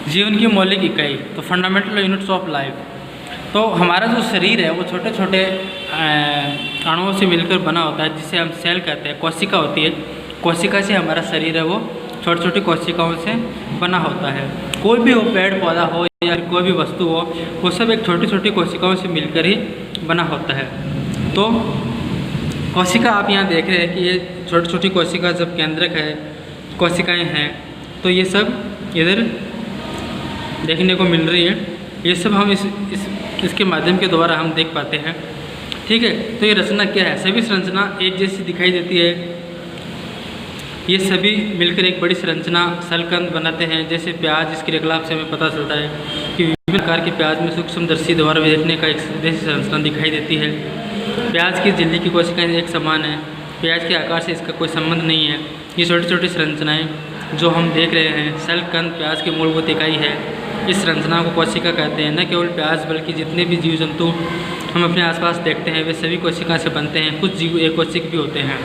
जीवन की मौलिक इकाई तो फंडामेंटल यूनिट्स ऑफ लाइफ। तो हमारा जो शरीर है वो छोटे छोटे अणुओं से मिलकर बना होता है, जिसे हम सेल कहते हैं। कोशिका होती है, कोशिका से हमारा शरीर है वो छोटी छोटी कोशिकाओं से बना होता है। कोई भी हो, पेड़ पौधा हो या कोई भी वस्तु हो, वो सब एक छोटी छोटी कोशिकाओं से मिलकर ही बना होता है। तो कोशिका आप यहाँ देख रहे हैं कि ये छोटी छोटी कोशिका जब केंद्रक है, कोशिकाएं हैं, तो ये सब इधर देखने को मिल रही है। ये सब हम इसके माध्यम के द्वारा हम देख पाते हैं। ठीक है, तो ये रचना क्या है? सभी संरचना एक जैसी दिखाई देती है। ये सभी मिलकर एक बड़ी संरचना सलकंद बनाते हैं, जैसे प्याज। इसके क्रियाकलाप से हमें पता चलता है कि विभिन्न प्रकार के प्याज में सूक्ष्मदर्शी द्वारा देखने का एक जैसी संरचना दिखाई देती है। प्याज की झिल्ली की कोशिकाएं एक समान है, प्याज के आकार से इसका कोई संबंध नहीं है। ये छोटी छोटी संरचनाएँ जो हम देख रहे हैं, सलकंद प्याज की मूलभूत इकाई है। इस संरचना को कोशिका कहते हैं। न केवल प्याज बल्कि जितने भी जीव जंतु हम अपने आसपास देखते हैं वे सभी कोशिका से बनते हैं। कुछ जीव एक कोशिक भी होते हैं।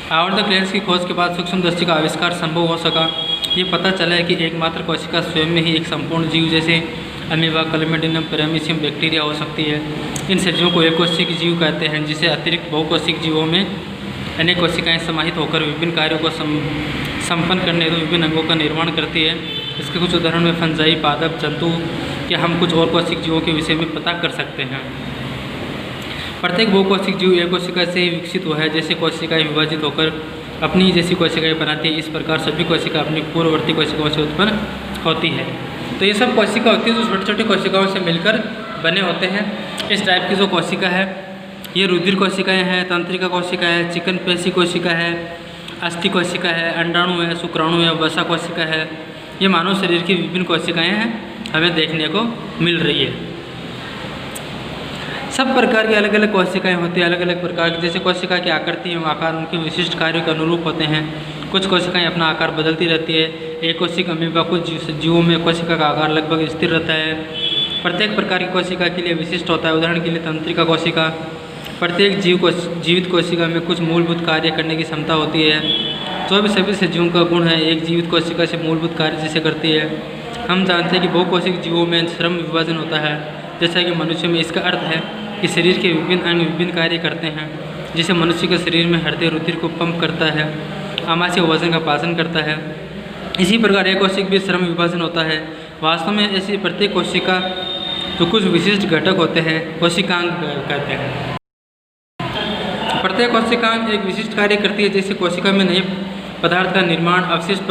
हार्वर्ड क्लेयर्स की खोज के बाद सूक्ष्मदर्शी का आविष्कार संभव हो सका। ये पता चला है कि एकमात्र कोशिका स्वयं में ही एक संपूर्ण जीव जैसे अमीबा, क्लैमिडियम, पैरामीशियम, बैक्टीरिया हो सकती है। इन सजीवों को एक कोशिक जीव कहते हैं, जिसे अतिरिक्त बहुकोशिक जीवों में अनेक कोशिकाएं समाहित होकर विभिन्न कार्यों को संपन्न करने हेतु विभिन्न अंगों का निर्माण करती है। इसके कुछ उदाहरण में फंजाई, पादप, जंतु या हम कुछ और कोशिक जीवों के विषय में पता कर सकते हैं। प्रत्येक बहुकोशिक जीव एक कोशिका से ही विकसित हुआ है। जैसे कोशिकाएं विभाजित होकर अपनी जैसी कोशिकाएं बनाती है, इस प्रकार सभी कोशिका अपनी पूर्ववर्ती कोशिकाओं से उत्पन्न होती है। तो ये सब कोशिका होती है जो छोटी छोटी कोशिकाओं से मिलकर बने होते हैं। इस टाइप की जो कोशिका है, ये रुधिर कोशिकाएं हैं, तंत्रिका कोशिका है, चिकन पेशी कोशिका है, अस्थि कोशिका है, अंडाणु है, शुक्राणु है, वसा कोशिका है। ये मानव शरीर की विभिन्न कोशिकाएं हैं, हमें देखने को मिल रही है। सब प्रकार की अलग अलग कोशिकाएं होती हैं, अलग अलग प्रकार की। जैसे कोशिका की आकृति एवं आकार उनके विशिष्ट कार्यों के अनुरूप होते हैं। कुछ कोशिकाएं अपना आकार बदलती रहती है। एक कोशिका अमीबा, कुछ जीवों में कोशिका का आकार लगभग स्थिर रहता है। प्रत्येक प्रकार की कोशिका के लिए विशिष्ट होता है। उदाहरण के लिए तंत्रिका कोशिका, प्रत्येक जीवित कोशिका में कुछ मूलभूत कार्य करने की क्षमता होती है। जो भी सभी सजीवों का गुण है एक जीवित कोशिका से मूलभूत कार्य जैसे करती है। हम जानते हैं कि बहुकोशिक जीवों में श्रम विभाजन होता है, जैसा कि मनुष्य में। इसका अर्थ है कि शरीर के विभिन्न अंग विभिन्न कार्य करते हैं। जैसे मनुष्य के शरीर में हृदय रुधिर को पंप करता है, आमाशय वजन का पाचन करता है। इसी प्रकार एक कोशिक भी श्रम विभाजन होता है। वास्तव में ऐसी प्रत्येक कोशिका जो कुछ विशिष्ट घटक होते हैं कोशिकांग कहते हैं। प्रत्येक कोशिकांग एक विशिष्ट कार्य करती है। जैसे कोशिका में नए पदार्थ का निर्माण, अवशिष्ट